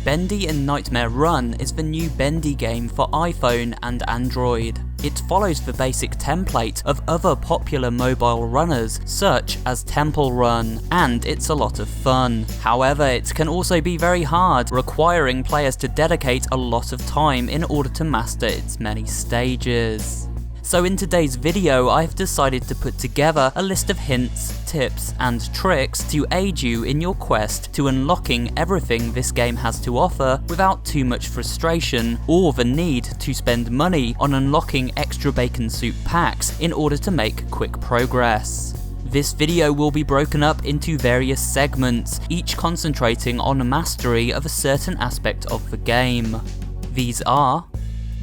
Bendy in Nightmare Run is the new Bendy game for iPhone and Android. It follows the basic template of other popular mobile runners, such as Temple Run, and it's a lot of fun. However, it can also be very hard, requiring players to dedicate a lot of time in order to master its many stages. So in today's video, I've decided to put together a list of hints, tips, and tricks to aid you in your quest to unlocking everything this game has to offer without too much frustration or the need to spend money on unlocking extra bacon soup packs in order to make quick progress. This video will be broken up into various segments, each concentrating on mastery of a certain aspect of the game. These are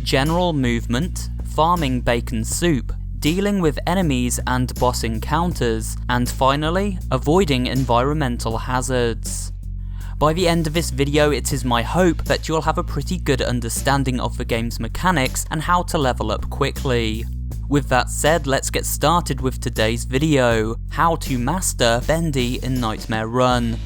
general movement, farming bacon soup, dealing with enemies and boss encounters, and finally, avoiding environmental hazards. By the end of this video, it is my hope that you'll have a pretty good understanding of the game's mechanics and how to level up quickly. With that said, let's get started with today's video, how to master Bendy in Nightmare Run.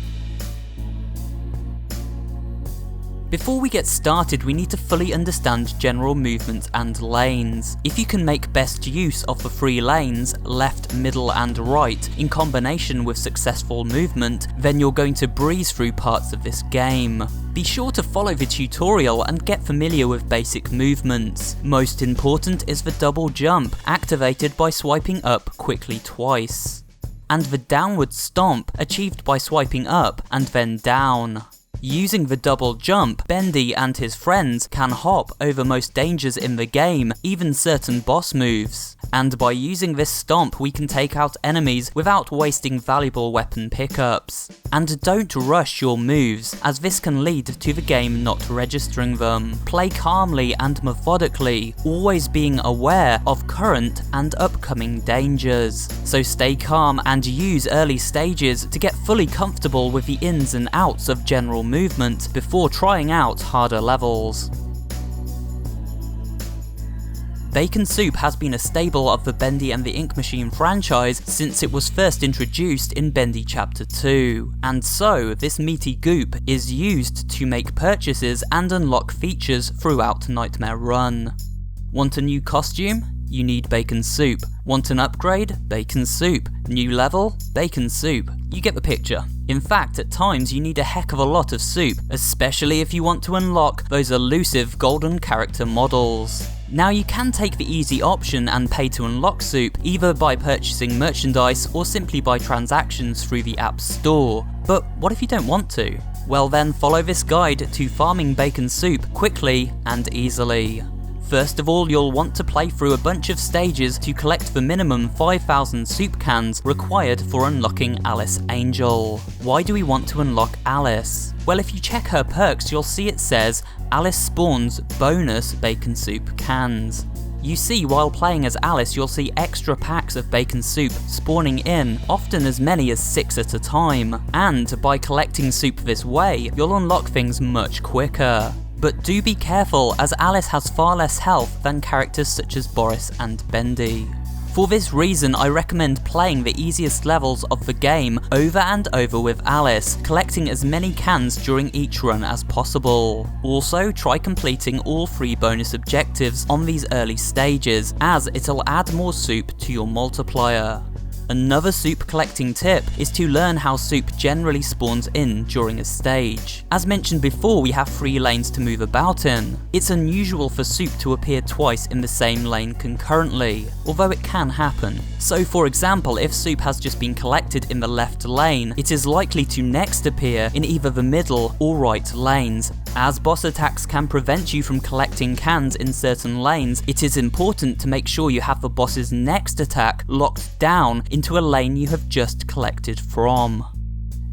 Before we get started, we need to fully understand general movement and lanes. If you can make best use of the three lanes, left, middle and right, in combination with successful movement, then you're going to breeze through parts of this game. Be sure to follow the tutorial and get familiar with basic movements. Most important is the double jump, activated by swiping up quickly twice, and the downward stomp, achieved by swiping up and then down. Using the double jump, Bendy and his friends can hop over most dangers in the game, even certain boss moves. And by using this stomp, we can take out enemies without wasting valuable weapon pickups. And don't rush your moves, as this can lead to the game not registering them. Play calmly and methodically, always being aware of current and upcoming dangers. So stay calm and use early stages to get fully comfortable with the ins and outs of general movement before trying out harder levels. Bacon soup has been a staple of the Bendy and the Ink Machine franchise since it was first introduced in Bendy Chapter 2, and so this meaty goop is used to make purchases and unlock features throughout Nightmare Run. Want a new costume? You need bacon soup. Want an upgrade? Bacon soup. New level? Bacon soup. You get the picture. In fact, at times you need a heck of a lot of soup, especially if you want to unlock those elusive golden character models. Now you can take the easy option and pay to unlock soup, either by purchasing merchandise or simply by transactions through the App Store. But what if you don't want to? Well then, follow this guide to farming bacon soup quickly and easily. First of all, you'll want to play through a bunch of stages to collect the minimum 5,000 soup cans required for unlocking Alice Angel. Why do we want to unlock Alice? Well, if you check her perks, you'll see it says Alice spawns bonus bacon soup cans. You see, while playing as Alice, you'll see extra packs of bacon soup spawning in, often as many as 6 at a time, and by collecting soup this way, you'll unlock things much quicker. But do be careful, as Alice has far less health than characters such as Boris and Bendy. For this reason, I recommend playing the easiest levels of the game over and over with Alice, collecting as many cans during each run as possible. Also, try completing all 3 bonus objectives on these early stages, as it'll add more soup to your multiplier. Another soup collecting tip is to learn how soup generally spawns in during a stage. As mentioned before, we have 3 lanes to move about in. It's unusual for soup to appear twice in the same lane concurrently, although it can happen. So for example, if soup has just been collected in the left lane, it is likely to next appear in either the middle or right lanes. As boss attacks can prevent you from collecting cans in certain lanes, it is important to make sure you have the boss's next attack locked down into a lane you have just collected from.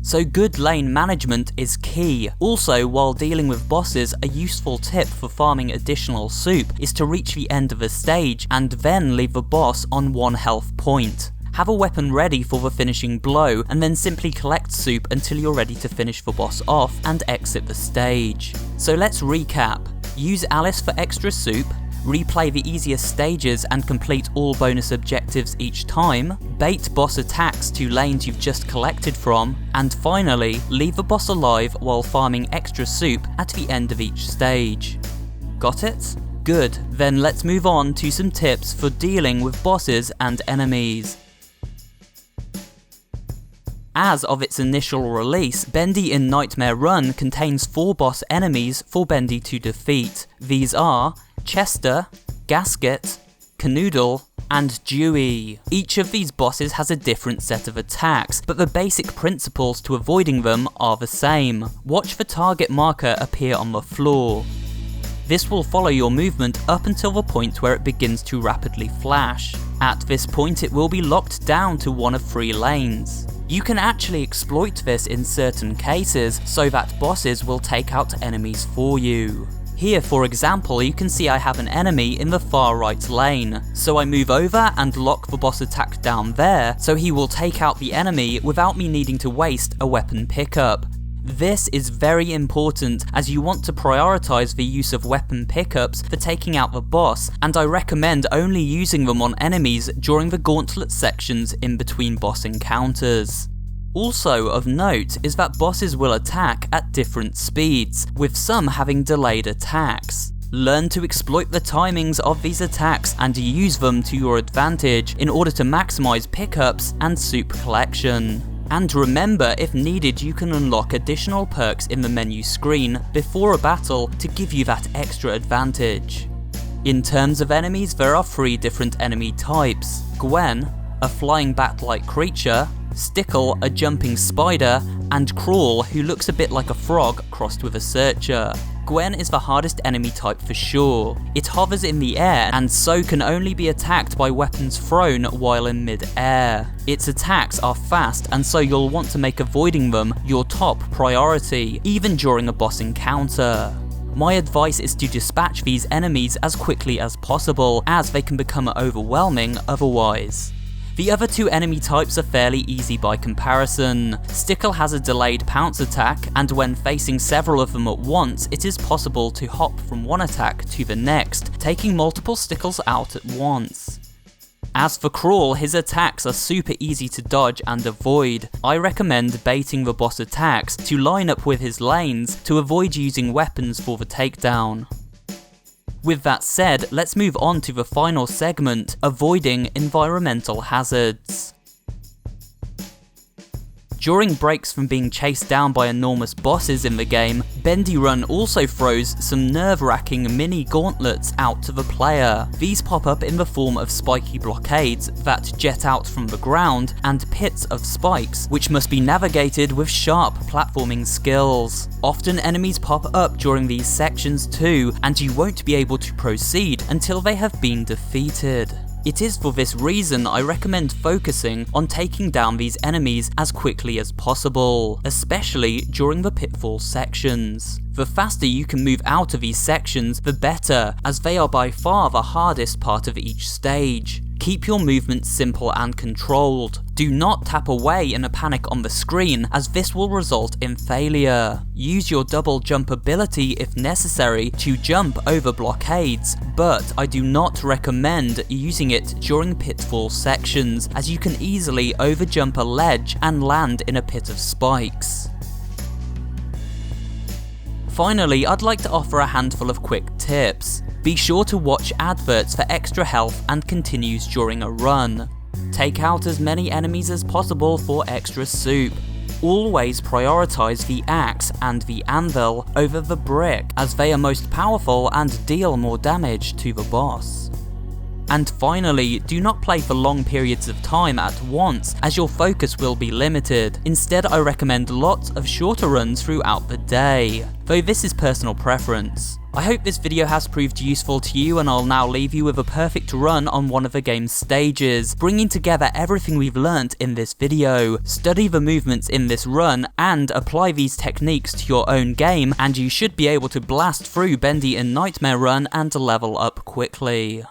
So good lane management is key. Also, while dealing with bosses, a useful tip for farming additional soup is to reach the end of a stage and then leave the boss on 1 health point. Have a weapon ready for the finishing blow, and then simply collect soup until you're ready to finish the boss off and exit the stage. So let's recap. Use Alice for extra soup, replay the easiest stages and complete all bonus objectives each time, bait boss attacks to lanes you've just collected from, and finally, leave a boss alive while farming extra soup at the end of each stage. Got it? Good, then let's move on to some tips for dealing with bosses and enemies. As of its initial release, Bendy in Nightmare Run contains 4 boss enemies for Bendy to defeat. These are Chester, Gasket, Canoodle, and Dewey. Each of these bosses has a different set of attacks, but the basic principles to avoiding them are the same. Watch the target marker appear on the floor. This will follow your movement up until the point where it begins to rapidly flash. At this point it will be locked down to one of 3 lanes. You can actually exploit this in certain cases so that bosses will take out enemies for you. Here for example you can see I have an enemy in the far right lane, so I move over and lock the boss attack down there so he will take out the enemy without me needing to waste a weapon pickup. This is very important as you want to prioritize the use of weapon pickups for taking out the boss, and I recommend only using them on enemies during the gauntlet sections in between boss encounters. Also of note is that bosses will attack at different speeds, with some having delayed attacks. Learn to exploit the timings of these attacks and use them to your advantage in order to maximize pickups and soup collection. And remember, if needed you can unlock additional perks in the menu screen before a battle to give you that extra advantage. In terms of enemies, there are 3 different enemy types: Gwen, a flying bat-like creature, Stickle, a jumping spider, and Crawl, who looks a bit like a frog crossed with a searcher. Gwen is the hardest enemy type for sure. It hovers in the air and so can only be attacked by weapons thrown while in mid-air. Its attacks are fast and so you'll want to make avoiding them your top priority, even during a boss encounter. My advice is to dispatch these enemies as quickly as possible, as they can become overwhelming otherwise. The other 2 enemy types are fairly easy by comparison. Stickle has a delayed pounce attack, and when facing several of them at once, it is possible to hop from one attack to the next, taking multiple Stickles out at once. As for Crawl, his attacks are super easy to dodge and avoid. I recommend baiting the boss attacks to line up with his lanes to avoid using weapons for the takedown. With that said, let's move on to the final segment, avoiding environmental hazards. During breaks from being chased down by enormous bosses in the game, Bendy Run also throws some nerve-wracking mini gauntlets out to the player. These pop up in the form of spiky blockades that jet out from the ground, and pits of spikes, which must be navigated with sharp platforming skills. Often enemies pop up during these sections too, and you won't be able to proceed until they have been defeated. It is for this reason I recommend focusing on taking down these enemies as quickly as possible, especially during the pitfall sections. The faster you can move out of these sections, the better, as they are by far the hardest part of each stage. Keep your movements simple and controlled. Do not tap away in a panic on the screen, as this will result in failure. Use your double jump ability if necessary to jump over blockades, but I do not recommend using it during pitfall sections, as you can easily overjump a ledge and land in a pit of spikes. Finally, I'd like to offer a handful of quick tips. Be sure to watch adverts for extra health and continues during a run. Take out as many enemies as possible for extra soup. Always prioritize the axe and the anvil over the brick, as they are most powerful and deal more damage to the boss. And finally, do not play for long periods of time at once, as your focus will be limited. Instead, I recommend lots of shorter runs throughout the day, though this is personal preference. I hope this video has proved useful to you, and I'll now leave you with a perfect run on one of the game's stages, bringing together everything we've learnt in this video. Study the movements in this run and apply these techniques to your own game, and you should be able to blast through Bendy in Nightmare Run and level up quickly.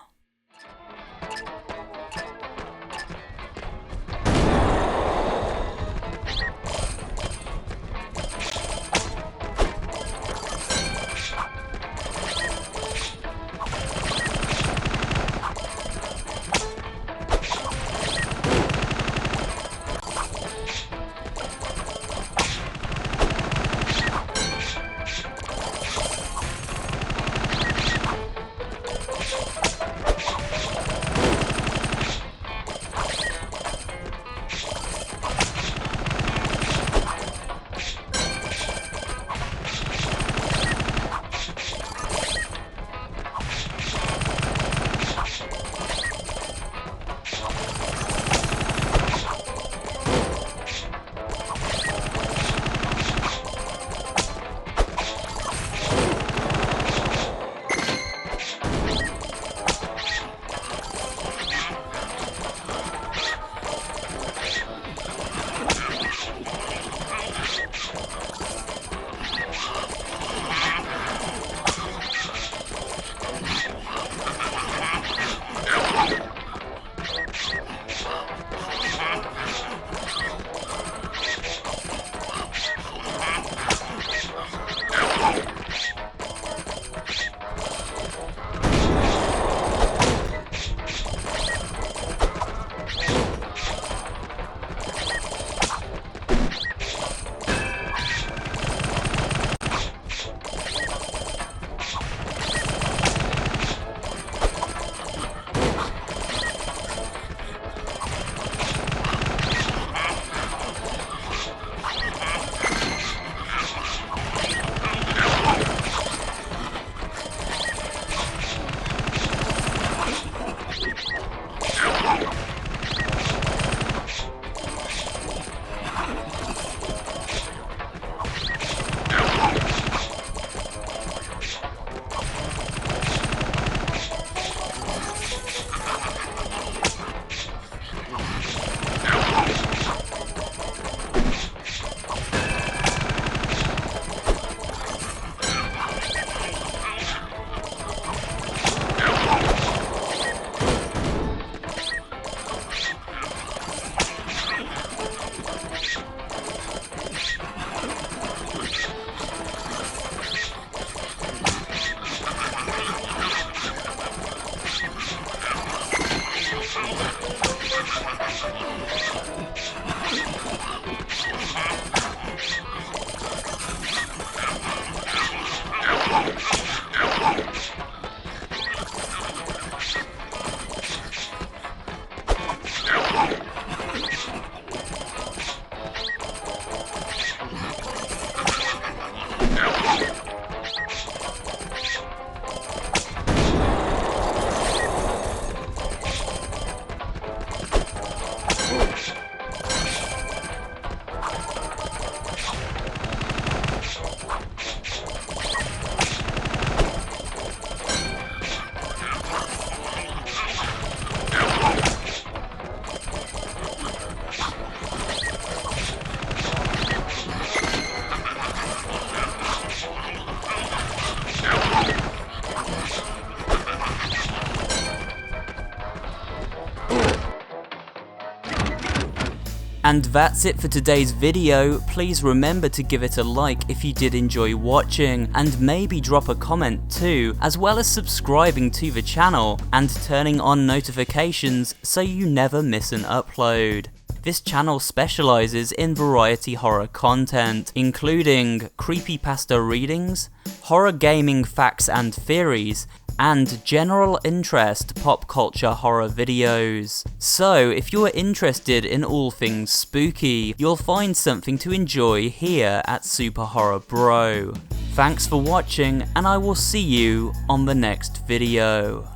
And that's it for today's video. Please remember to give it a like if you did enjoy watching, and maybe drop a comment too, as well as subscribing to the channel and turning on notifications so you never miss an upload. This channel specializes in variety horror content, including creepypasta readings, horror gaming facts and theories, and general interest pop culture horror videos. So if you're interested in all things spooky, you'll find something to enjoy here at SuperHorrorBro. Thanks for watching, and I will see you on the next video.